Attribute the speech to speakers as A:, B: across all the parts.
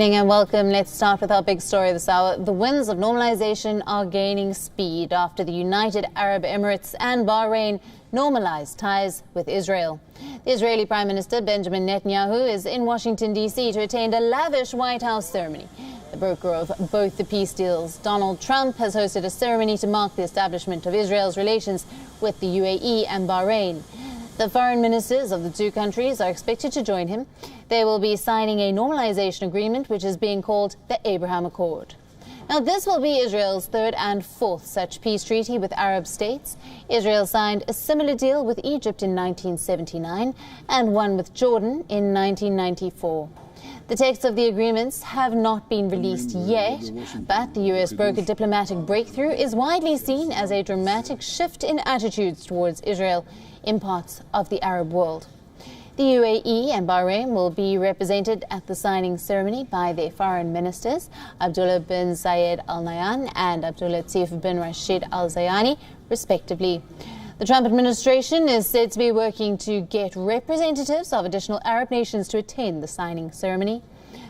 A: And welcome. Let's start with our big story this hour. The winds of normalization are gaining speed after the United Arab Emirates and Bahrain normalized ties with Israel. The Israeli Prime Minister Benjamin Netanyahu is in Washington, D.C. to attend a lavish White House ceremony. The broker of both the peace deals, Donald Trump, has hosted a ceremony to mark the establishment of Israel's relations with the UAE and Bahrain. The foreign ministers of the two countries are expected to join him. They will be signing a normalization agreement, which is being called the Abraham Accord. Now, this will be Israel's third and fourth such peace treaty with Arab states. Israel signed a similar deal with Egypt in 1979 and one with Jordan in 1994. The texts of the agreements have not been released yet, but the U.S. brokered diplomatic breakthrough is widely seen as a dramatic shift in attitudes towards Israel in parts of the Arab world. The UAE and Bahrain will be represented at the signing ceremony by their foreign ministers, Abdullah bin Zayed Al Nahyan and Abdulatif bin Rashid Al Zayani, respectively. The Trump administration is said to be working to get representatives of additional Arab nations to attend the signing ceremony.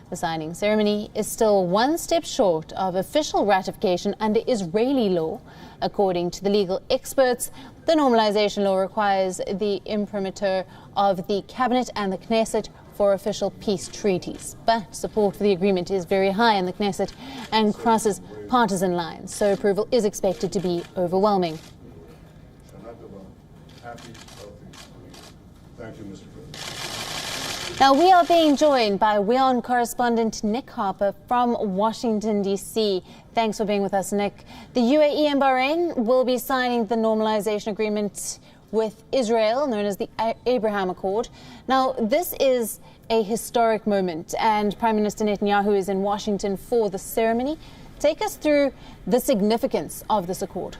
A: The signing ceremony is still one step short of official ratification under Israeli law. According to the legal experts, the normalization law requires the imprimatur of the cabinet and the Knesset for official peace treaties. But support for the agreement is very high in the Knesset and crosses partisan lines, so approval is expected to be overwhelming.
B: Thank you, Mr. President.
A: Now, we are being joined by WION correspondent Nick Harper from Washington, D.C. Thanks for being with us, Nick. The UAE and Bahrain will be signing the normalization agreement with Israel, known as the Abraham Accord. Now, this is a historic moment, and Prime Minister Netanyahu is in Washington for the ceremony. Take us through the significance of this accord.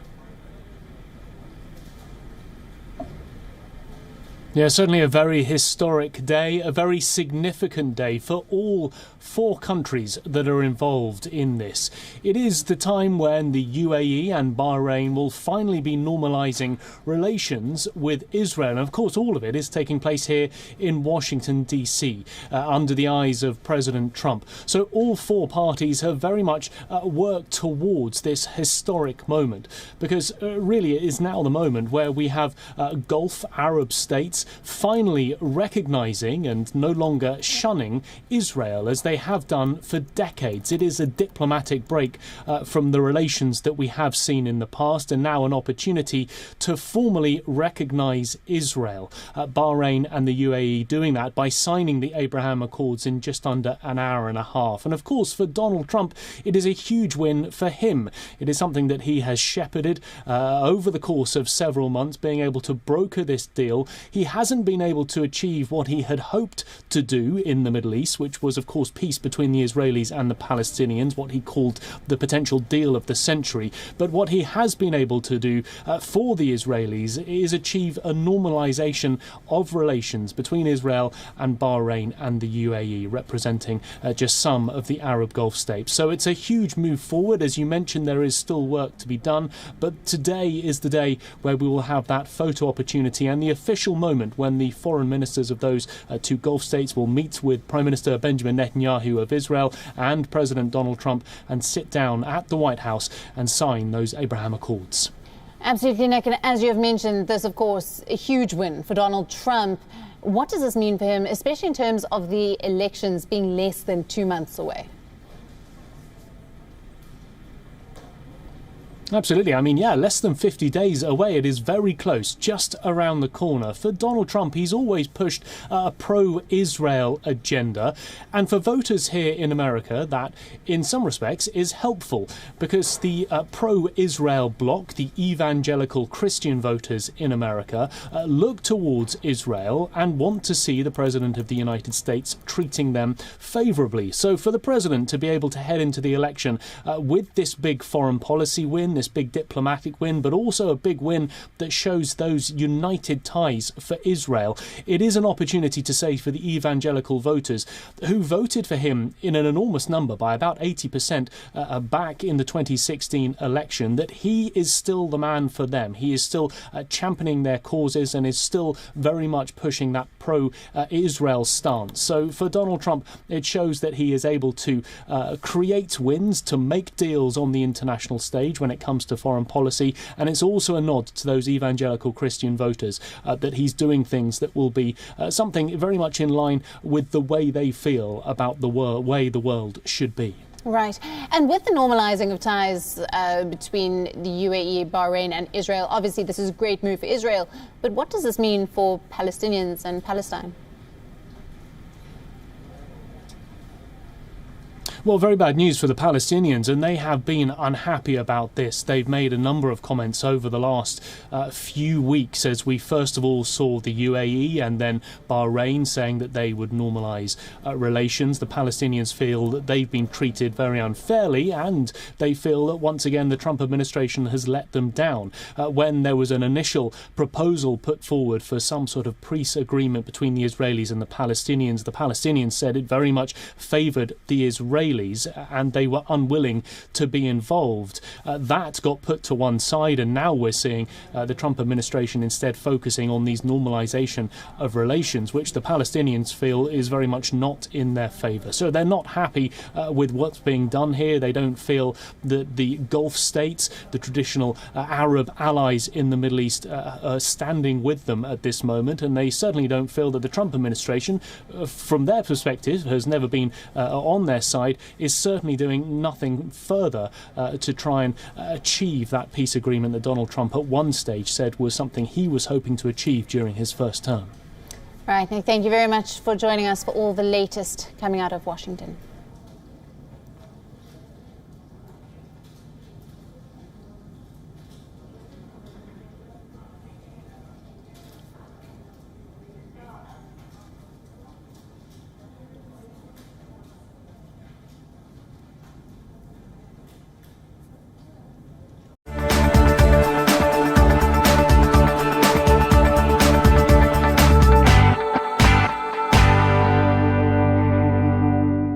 C: Yeah, certainly a very historic day, a very significant day for all four countries that are involved in this. It is the time when the UAE and Bahrain will finally be normalising relations with Israel. And of course, all of it is taking place here in Washington, D.C., under the eyes of President Trump. So all four parties have very much worked towards this historic moment, because really it is now the moment where we have Gulf Arab states finally recognising and no longer shunning Israel as they have done for decades. It is a diplomatic break from the relations that we have seen in the past, and now an opportunity to formally recognise Israel. Bahrain and the UAE doing that by signing the Abraham Accords in just under an hour and a half. And of course, for Donald Trump, it is a huge win for him. It is something that he has shepherded over the course of several months, being able to broker this deal. He hasn't been able to achieve what he had hoped to do in the Middle East, which was, of course, peace between the Israelis and the Palestinians, what he called the potential deal of the century. But what he has been able to do for the Israelis is achieve a normalization of relations between Israel and Bahrain and the UAE, representing just some of the Arab Gulf states. So it's a huge move forward. As you mentioned, there is still work to be done, but today is the day where we will have that photo opportunity and the official moment when the foreign ministers of those two Gulf states will meet with Prime Minister Benjamin Netanyahu of Israel and President Donald Trump and sit down at the White House and sign those Abraham Accords.
A: Absolutely, Nick. And as you have mentioned, this, of course, a huge win for Donald Trump. What does this mean for him, especially in terms of the elections being less than 2 months away?
C: Absolutely. I mean, yeah, less than 50 days away. It is very close, just around the corner. For Donald Trump, he's always pushed a pro-Israel agenda. And for voters here in America, that, in some respects, is helpful because the pro-Israel bloc, the evangelical Christian voters in America, look towards Israel and want to see the President of the United States treating them favourably. So for the President to be able to head into the election with this big foreign policy win, this big diplomatic win, but also a big win that shows those united ties for Israel. It is an opportunity to say for the evangelical voters who voted for him in an enormous number, by about 80% back in the 2016 election, that he is still the man for them. He is still championing their causes and is still very much pushing that pro-Israel stance. So for Donald Trump, it shows that he is able to create wins, to make deals on the international stage when it comes to foreign policy, and it's also a nod to those evangelical Christian voters that he's doing things that will be something very much in line with the way they feel about the way the world should be.
A: Right. And with the normalizing of ties between the UAE, Bahrain and Israel, obviously this is a great move for Israel. But what does this mean for Palestinians and Palestine?
C: Well, very bad news for the Palestinians, and they have been unhappy about this. They've made a number of comments over the last few weeks, as we first of all saw the UAE and then Bahrain saying that they would normalise relations. The Palestinians feel that they've been treated very unfairly, and they feel that once again the Trump administration has let them down. When there was an initial proposal put forward for some sort of peace agreement between the Israelis and the Palestinians said it very much favoured the Israelis, and they were unwilling to be involved. That got put to one side, and now we're seeing the Trump administration instead focusing on these normalization of relations, which the Palestinians feel is very much not in their favour. So they're not happy with what's being done here. They don't feel that the Gulf states, the traditional Arab allies in the Middle East, are standing with them at this moment, and they certainly don't feel that the Trump administration, from their perspective, has never been on their side, is certainly doing nothing further to try and achieve that peace agreement that Donald Trump at one stage said was something he was hoping to achieve during his first term.
A: Right, Nick, thank you very much for joining us for all the latest coming out of Washington.